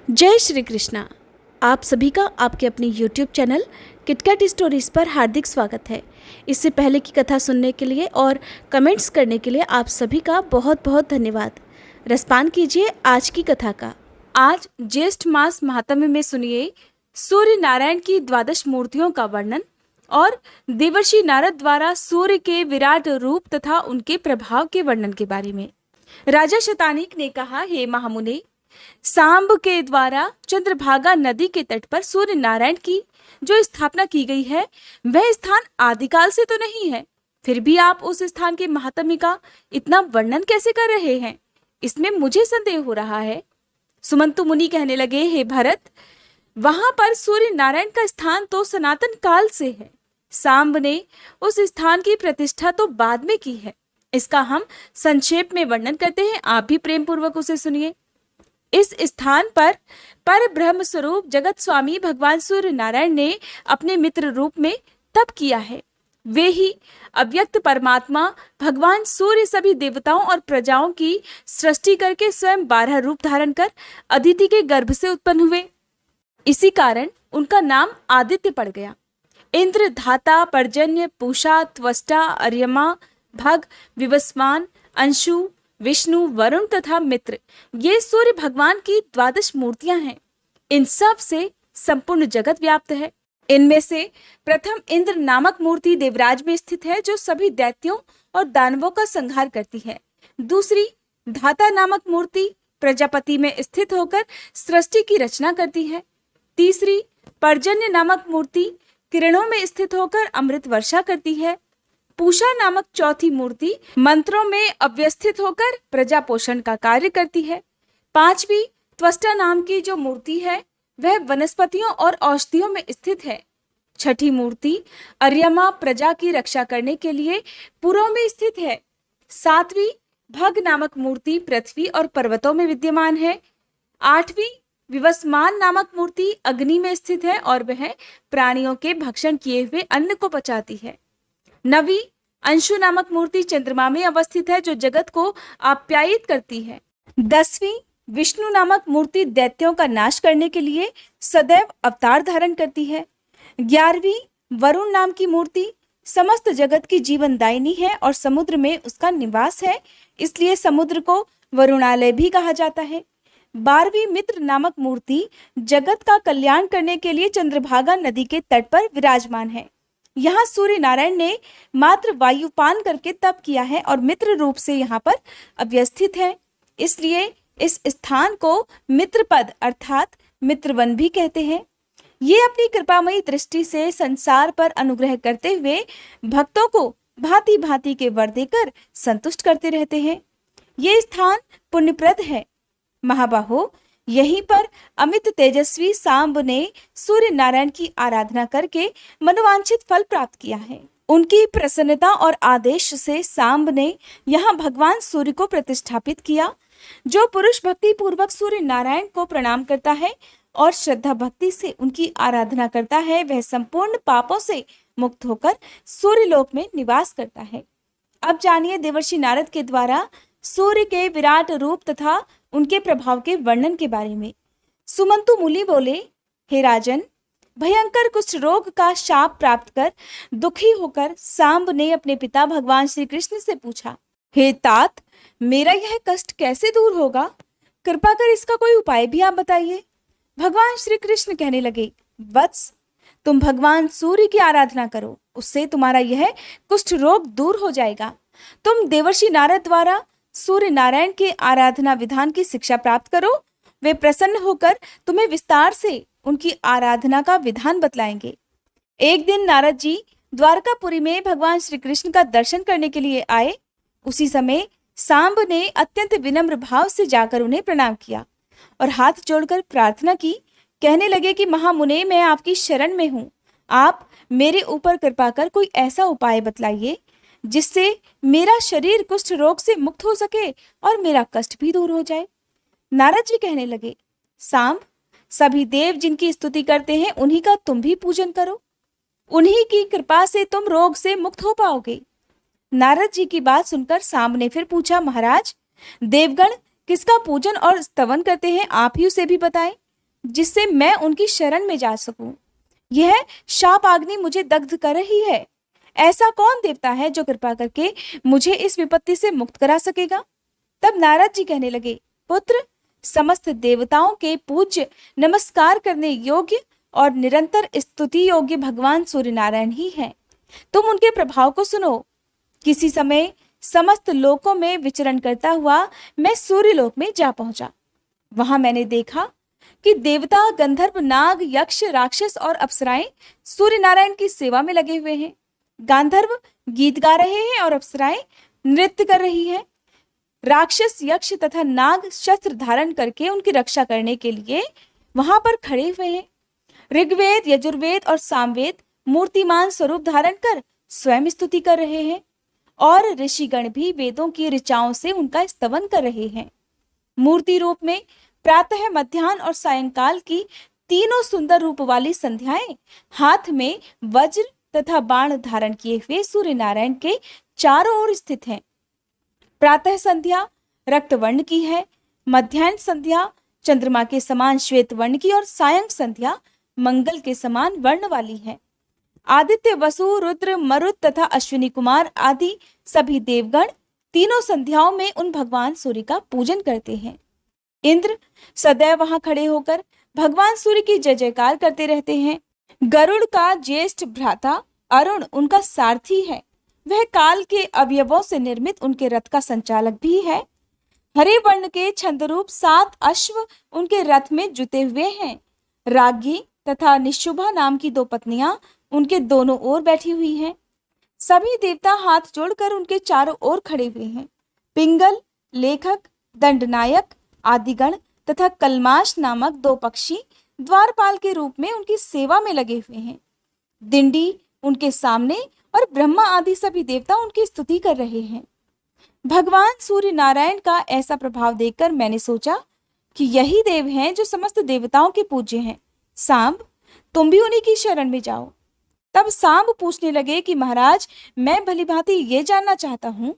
जय श्री कृष्णा। आप सभी का आपके अपने YouTube चैनल किटकैट स्टोरीज पर हार्दिक स्वागत है। इससे पहले की कथा सुनने के लिए और कमेंट्स करने के लिए आप सभी का बहुत बहुत धन्यवाद। रसपान कीजिए आज की कथा का। आज ज्येष्ठ मास महात्म्य में सुनिए सूर्य नारायण की द्वादश मूर्तियों का वर्णन और देवर्षि नारद द्वारा सूर्य के विराट रूप तथा उनके प्रभाव के वर्णन के बारे में। राजा शतानीक ने कहा, हे महामुने, सांब के द्वारा चंद्रभागा नदी के तट पर सूर्य नारायण की जो स्थापना की गई है वह स्थान आदिकाल से तो नहीं है, फिर भी आप उस स्थान के महात्म्य का इतना वर्णन कैसे कर रहे हैं, इसमें मुझे संदेह हो रहा है। सुमंतु मुनि कहने लगे, हे भरत, वहां पर सूर्य नारायण का स्थान तो सनातन काल से है। सांब ने उस स्थान की प्रतिष्ठा तो बाद में की है। इसका हम संक्षेप में वर्णन करते हैं, आप भी प्रेम पूर्वक उसे सुनिए। इस स्थान पर ब्रह्म स्वरूप जगत स्वामी भगवान सूर्य नारायण ने अपने मित्र रूप में तप किया है। वे ही अव्यक्त परमात्मा भगवान सूर्य सभी देवताओं और प्रजाओं की सृष्टि करके स्वयं 12 रूप धारण कर अदिति के गर्भ से उत्पन्न हुए। इसी कारण उनका नाम आदित्य पड़ गया। इंद्र, धाता, पर्जन्य, पूषा, त्वष्टा, अर्यमा, भग, विवस्वान, अंशु, विष्णु, वरुण तथा मित्र, ये सूर्य भगवान की 12 मूर्तियां हैं। इन सब से संपूर्ण जगत व्याप्त है। इनमें से प्रथम इंद्र नामक मूर्ति देवराज में स्थित है, जो सभी दैत्यों और दानवों का संहार करती है। दूसरी धाता नामक मूर्ति प्रजापति में स्थित होकर सृष्टि की रचना करती है। तीसरी पर्जन्य नामक मूर्ति किरणों में स्थित होकर अमृत वर्षा करती है। पूषा नामक चौथी मूर्ति मंत्रों में अव्यवस्थित होकर प्रजा पोषण का कार्य करती है। पांचवी त्वष्टा नाम की जो मूर्ति है वह वनस्पतियों और औषधियों में स्थित है। छठी मूर्ति अर्यमा प्रजा की रक्षा करने के लिए पुरों में स्थित है। सातवीं भग नामक मूर्ति पृथ्वी और पर्वतों में विद्यमान है। आठवीं विवस्मान नामक मूर्ति अग्नि में स्थित है और वह प्राणियों के भक्षण किए हुए अन्न को पचाती है। नवी अंशु नामक मूर्ति चंद्रमा में अवस्थित है, जो जगत को आप्यायित करती है। 10वीं विष्णु नामक मूर्ति दैत्यों का नाश करने के लिए सदैव अवतार धारण करती है। 11वीं वरुण नाम की मूर्ति समस्त जगत की जीवनदायिनी है और समुद्र में उसका निवास है, इसलिए समुद्र को वरुणालय भी कहा जाता है। 12वीं मित्र नामक मूर्ति जगत का कल्याण करने के लिए चंद्रभागा नदी के तट पर विराजमान है। यहाँ सूर्य नारायण ने मात्र वायुपान करके तप किया है और मित्र रूप से यहाँ पर अव्यवस्थित है, इसलिए इस स्थान को मित्रपद अर्थात मित्रवन भी कहते हैं। ये अपनी कृपामयी दृष्टि से संसार पर अनुग्रह करते हुए भक्तों को भांति भांति के वर देकर संतुष्ट करते रहते हैं। ये स्थान पुण्यप्रद है। महाबाहो, यहीं पर अमित तेजस्वी सांब ने सूर्य नारायण की आराधना करके मनोवांछित फल प्राप्त किया है। उनकी प्रसन्नता और आदेश से सांब ने यहाँ भगवान सूर्य को प्रतिष्ठापित किया। जो पुरुष भक्ति पूर्वक सूर्य नारायण को प्रणाम करता है और श्रद्धा भक्ति से उनकी आराधना करता है, वह संपूर्ण पापों से मुक्त होकर सूर्यलोक में निवास करता है। अब जानिए देवर्षि नारद के द्वारा सूर्य के विराट रूप तथा उनके प्रभाव के वर्णन के बारे में। सुमंतु मुनि बोले, हे राजन, भयंकर कुष्ठ रोग का शाप प्राप्त कर दुखी होकर सांब ने अपने पिता भगवान श्री कृष्ण से पूछा, हे तात, मेरा यह कष्ट कैसे दूर होगा? कृपा कर इसका कोई उपाय भी आप बताइए। भगवान श्री कृष्ण कहने लगे, वत्स, तुम भगवान सूर्य की आराधना करो, उससे तुम्हारा यह कुष्ठ रोग दूर हो जाएगा। तुम देवर्षि नारद द्वारा सूर्य नारायण के आराधना विधान की शिक्षा प्राप्त करो। वे प्रसन्न होकर तुम्हें विस्तार से उनकी आराधना का विधान बतलाएंगे। एक दिन नारद जी द्वारकापुरी में भगवान श्री कृष्ण का दर्शन करने के लिए आए। उसी समय सांब ने अत्यंत विनम्र भाव से जाकर उन्हें प्रणाम किया और हाथ जोड़कर प्रार्थना की। कहने लगे कि महामुने, मैं आपकी शरण में हूँ। आप मेरे ऊपर कृपा कर कोई ऐसा उपाय बतलाइए जिससे मेरा शरीर कुष्ठ रोग से मुक्त हो सके और मेरा कष्ट भी दूर हो जाए। नारद जी कहने लगे, सांब, सभी देव जिनकी स्तुति करते हैं उन्हीं का तुम भी पूजन करो। उन्हीं की कृपा से तुम रोग से मुक्त हो पाओगे। नारद जी की बात सुनकर सांब ने फिर पूछा, महाराज, देवगण किसका पूजन और स्तवन करते हैं, आप ही उसे भी बताएं। जिससे मैं उनकी शरण में जा सकूं। यह शाप अग्नि मुझे दग्ध कर रही है। ऐसा कौन देवता है जो कृपा करके मुझे इस विपत्ति से मुक्त करा सकेगा? तब नारद जी कहने लगे, पुत्र, समस्त देवताओं के पूज्य, नमस्कार करने योग्य और निरंतर स्तुति योग्य भगवान सूर्य नारायण ही हैं। तुम उनके प्रभाव को सुनो। किसी समय समस्त लोकों में विचरण करता हुआ मैं सूर्य लोक में जा पहुंचा। वहां मैंने देखा कि देवता, गंधर्व, नाग, यक्ष, राक्षस और अप्सराएं सूर्य नारायण की सेवा में लगे हुए हैं। गांधर्व गीत गा रहे हैं और अप्सराएं नृत्य कर रही हैं। राक्षस, यक्ष तथा नाग शस्त्र धारण करके उनकी रक्षा करने के लिए वहां पर खड़े हुए हैं। ऋग्वेद, यजुर्वेद और सामवेद मूर्तिमान स्वरूप धारण कर स्वयं स्तुति कर रहे हैं और ऋषिगण भी वेदों की ऋचाओं से उनका स्तवन कर रहे हैं। मूर्ति रूप में प्रातः, मध्याह्न और सायंकाल की तीनों सुंदर रूप वाली संध्याएं हाथ में वज्र तथा बाण धारण किए हुए सूर्य नारायण के चारों ओर स्थित हैं। प्रातः संध्या रक्त वर्ण की है, मध्याह्न संध्या चंद्रमा के समान श्वेत वर्ण की और सायं संध्या मंगल के समान वर्ण वाली है। आदित्य, वसु, रुद्र, मरुत तथा अश्विनी कुमार आदि सभी देवगण तीनों संध्याओं में उन भगवान सूर्य का पूजन करते हैं। इंद्र सदैव वहां खड़े होकर भगवान सूर्य की जय जयकार करते रहते हैं। गरुड़ का ज्येष्ठ भ्राता अरुण उनका सारथी है। वह काल के अवयवों से निर्मित उनके रथ का संचालक भी है। हरे वर्ण के छंदरूप 7 अश्व उनके रथ में जुते हुए हैं। राज्ञी तथा निशुभा नाम की 2 पत्नियां उनके दोनों ओर बैठी हुई हैं। सभी देवता हाथ जोड़कर उनके चारों ओर खड़े हुए हैं। पिंगल, लेखक, दंडनायक आदिगण तथा कलमाश नामक 2 पक्षी द्वारपाल के रूप में उनकी सेवा में लगे हुए हैं। दिंडी उनके सामने और ब्रह्मा आदि सभी देवता उनकी स्तुति कर रहे हैं। भगवान सूर्य नारायण का ऐसा प्रभाव देखकर मैंने सोचा कि यही देव हैं जो समस्त देवताओं के पूज्य हैं। सांब, तुम भी उन्हीं की शरण में जाओ। तब सांब पूछने लगे कि महाराज, मैं भलीभांति ये जानना चाहता हूँ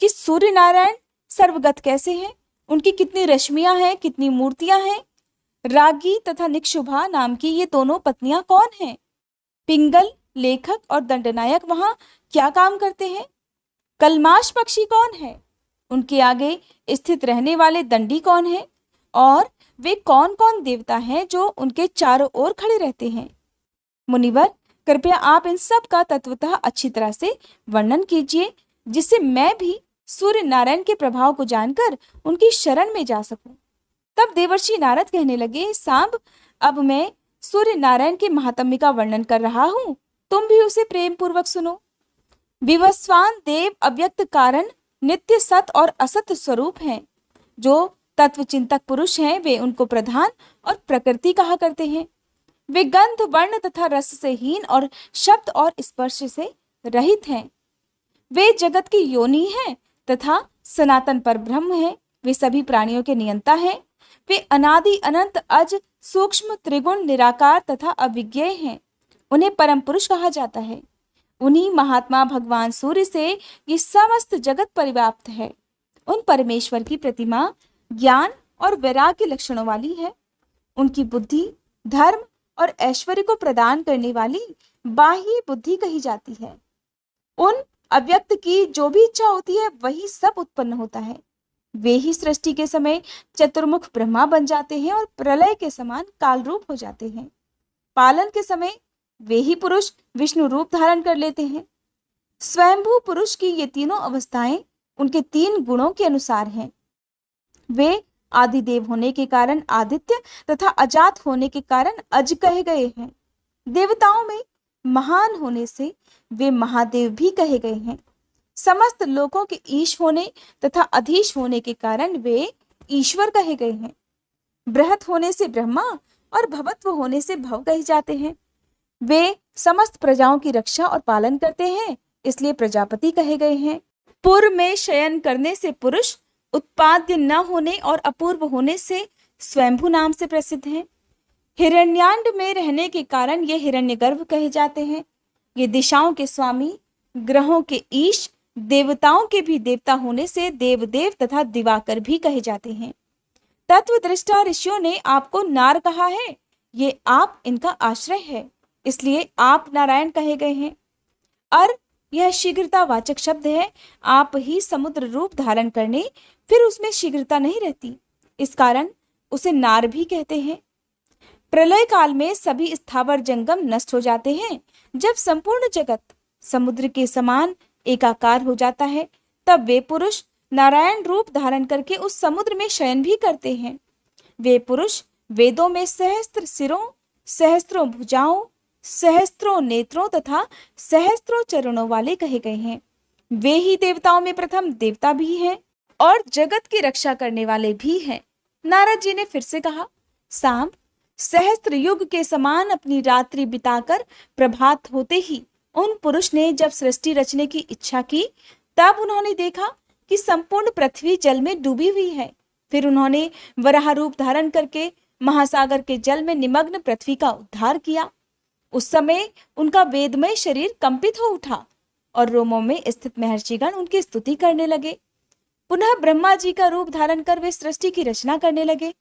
कि सूर्य नारायण सर्वगत कैसे हैं, उनकी कितनी रश्मियां हैं, कितनी मूर्तियां हैं। रागी तथा निक्षुभा नाम की ये दोनों पत्नियां कौन हैं? पिंगल, लेखक और दंडनायक वहां क्या काम करते हैं? कलमाश पक्षी कौन है? उनके आगे स्थित रहने वाले दंडी कौन है? और वे कौन कौन देवता हैं जो उनके चारों ओर खड़े रहते हैं? मुनिवर, कृपया आप इन सब का तत्वतः अच्छी तरह से वर्णन कीजिए, जिससे मैं भी सूर्य नारायण के प्रभाव को जानकर उनकी शरण में जा सकूं। तब देवर्षि नारद कहने लगे, सांब, अब मैं सूर्य नारायण के महात्म्य का वर्णन कर रहा हूं, तुम भी उसे प्रेम पूर्वक सुनो। विवस्वान देव अव्यक्त कारण नित्य सत और असत स्वरूप हैं। जो तत्व चिंतक पुरुष हैं वे उनको प्रधान और प्रकृति कहा करते हैं। वे गंध, वर्ण तथा रस से हीन और शब्द और स्पर्श से रहित हैं। वे जगत की योनि हैं तथा सनातन पर ब्रह्म है। वे सभी प्राणियों के नियंता हैं। वे अनादि अनंत अज सूक्ष्म त्रिगुण निराकार तथा अविज्ञेय हैं। उन्हें परम पुरुष कहा जाता है। उन्हीं महात्मा भगवान सूर्य से ये समस्त जगत परिव्याप्त है। उन परमेश्वर की प्रतिमा ज्ञान और वैराग्य लक्षणों वाली है। उनकी बुद्धि धर्म और ऐश्वर्य को प्रदान करने वाली बाह्य बुद्धि कही जाती है। उन अव्यक्त की जो भी इच्छा होती है वही सब उत्पन्न होता है। वे ही सृष्टि के समय चतुर्मुख ब्रह्मा बन जाते हैं और प्रलय के समान काल रूप हो जाते हैं। पालन के समय वे ही पुरुष विष्णु रूप धारण कर लेते हैं। स्वयंभू पुरुष की ये तीनों अवस्थाएं उनके 3 गुणों के अनुसार हैं। वे आदिदेव होने के कारण आदित्य तथा अजात होने के कारण अज कहे गए हैं। देवताओं में महान होने से वे महादेव भी कहे गए हैं। समस्त लोकों के ईश होने तथा अधीश होने के कारण वे ईश्वर कहे गए हैं। बृहत होने से ब्रह्मा और भवत्व होने से भव कहे जाते हैं। वे समस्त प्रजाओं की रक्षा और पालन करते हैं, इसलिए प्रजापति कहे गए हैं। पूर्व में शयन करने से पुरुष, उत्पाद्य न होने और अपूर्व होने से स्वयंभू नाम से प्रसिद्ध हैं। हिरण्यांड में रहने के कारण ये हिरण्यगर्भ कहे जाते हैं। ये दिशाओं के स्वामी, ग्रहों के ईश, देवताओं के भी देवता होने से देवदेव तथा दिवाकर भी कहे जाते हैं तत्वदृष्टा ऋषियों ने आपको नार कहा है, ये आप इनका आश्रय है, इसलिए आप नारायण कहे गए हैं। अर यह शीघ्रता वाचक शब्द है। आप ही समुद्र रूप धारण करने फिर उसमें शीघ्रता नहीं रहती, इस कारण उसे नार भी कहते हैं। प्रलय काल में सभी स्थावर जंगम नष्ट हो जाते हैं। जब संपूर्ण जगत समुद्र के समान एकाकार हो जाता है, तब वे पुरुष नारायण रूप धारण करके उस समुद्र में शयन भी करते हैं। वे पुरुष वेदों में सहस्त्र सिरों, सहस्त्रों भुजाओं, सहस्त्रों नेत्रों तथा सहस्त्रों चरणों वाले कहे गए हैं। वे ही देवताओं में प्रथम देवता भी हैं और जगत की रक्षा करने वाले भी हैं। नारद जी ने फिर से कहा, सांब, सहस्त्र युग के समान अपनी रात्रि बिताकर प्रभात होते ही उन पुरुष ने जब सृष्टि रचने की इच्छा की, तब उन्होंने देखा कि संपूर्ण पृथ्वी जल में डूबी हुई है। फिर उन्होंने वराह रूप धारण करके महासागर के जल में निमग्न पृथ्वी का उद्धार किया। उस समय उनका वेदमय शरीर कंपित हो उठा और रोमों में स्थित महर्षिगण उनकी स्तुति करने लगे। पुनः ब्रह्मा जी का रूप धारण कर वे सृष्टि की रचना करने लगे।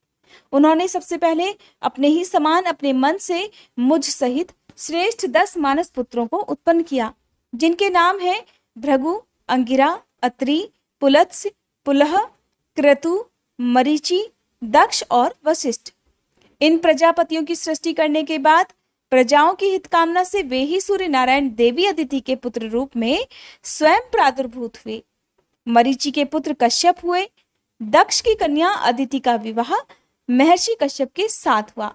उन्होंने सबसे पहले अपने ही समान अपने मन से मुझ सहित श्रेष्ठ 10 मानस पुत्रों को उत्पन्न किया, जिनके नाम है भृगु, अंगिरा, अत्रि, पुलत्स्य, पुलह, क्रतु, मरीचि, दक्ष और वशिष्ठ। इन प्रजापतियों की सृष्टि करने के बाद प्रजाओं की हित कामना से वे ही सूर्य नारायण देवी अदिति के पुत्र रूप में स्वयं प्रादुर्भूत हुए। मरीचि के पुत्र कश्यप हुए। दक्ष की कन्या अदिति का विवाह महर्षि कश्यप के साथ हुआ।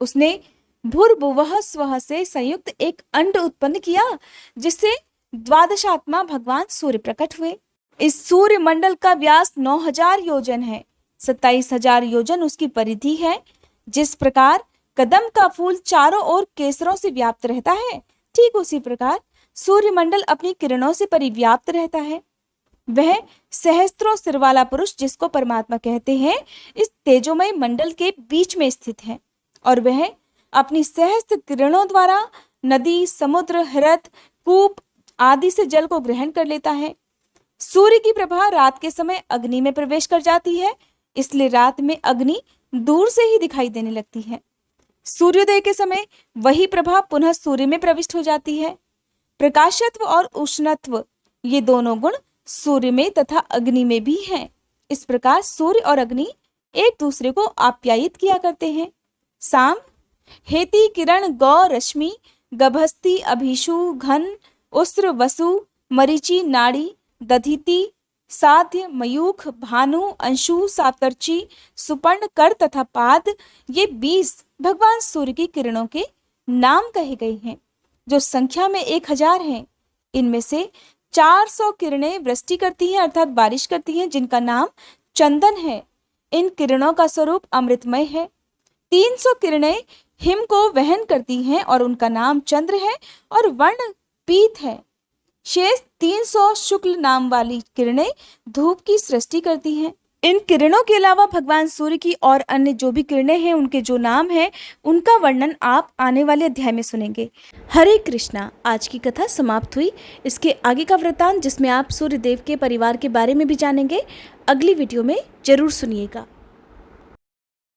उसने भूर्भुवः स्वः से संयुक्त एक अंड उत्पन्न किया, जिससे द्वादशात्मा भगवान सूर्य प्रकट हुए। इस सूर्य मंडल का व्यास 9000 योजन है, 27000 योजन उसकी परिधि है। जिस प्रकार कदम का फूल चारों ओर केसरों से व्याप्त रहता है, ठीक उसी प्रकार सूर्यमंडल अपनी किरणों से परिव्याप्त रहता है। वह सहस्त्रों सिर वाला पुरुष, जिसको परमात्मा कहते हैं, इस तेजोमय मंडल के बीच में स्थित है और वह अपनी सहस्त्र किरणों द्वारा नदी, समुद्र, हृद, कूप आदि से जल को ग्रहण कर लेता है। सूर्य की प्रभा रात के समय अग्नि में प्रवेश कर जाती है, इसलिए रात में अग्नि दूर से ही दिखाई देने लगती है। सूर्योदय के समय वही प्रभा पुनः सूर्य में प्रविष्ट हो जाती है। प्रकाशत्व और उष्णत्व ये दोनों गुण सूर्य में तथा अग्नि में भी हैं। इस प्रकार सूर्य और अग्नि एक दूसरे को आप्यायित किया करते हैं। साम, हेति, किरण, गौ, रश्मि, गभस्ति, अभिषु, घन, उस्र, वसु, मरीचि, नाड़ी, दधिति, साध्य, मयूख, भानु, अंशु, सातर्ची, सुपर्ण, कर तथा पाद, ये 20 भगवान सूर्य की किरणों के नाम कहे गए हैं, जो संख्या में 1000 हैं। इनमें से 400 किरणें वृष्टि करती हैं, अर्थात बारिश करती हैं, जिनका नाम चंदन है। इन किरणों का स्वरूप अमृतमय है। 300 किरणें हिम को वहन करती हैं और उनका नाम चंद्र है और वर्ण पीत है। शेष 300 शुक्ल नाम वाली किरणें धूप की सृष्टि करती हैं। इन किरणों के अलावा भगवान सूर्य की और अन्य जो भी किरणें हैं, उनके जो नाम हैं, उनका वर्णन आप आने वाले अध्याय में सुनेंगे। हरे कृष्णा। आज की कथा समाप्त हुई। इसके आगे का वृत्तांत, जिसमें आप सूर्य देव के परिवार के बारे में भी जानेंगे, अगली वीडियो में जरूर सुनिएगा।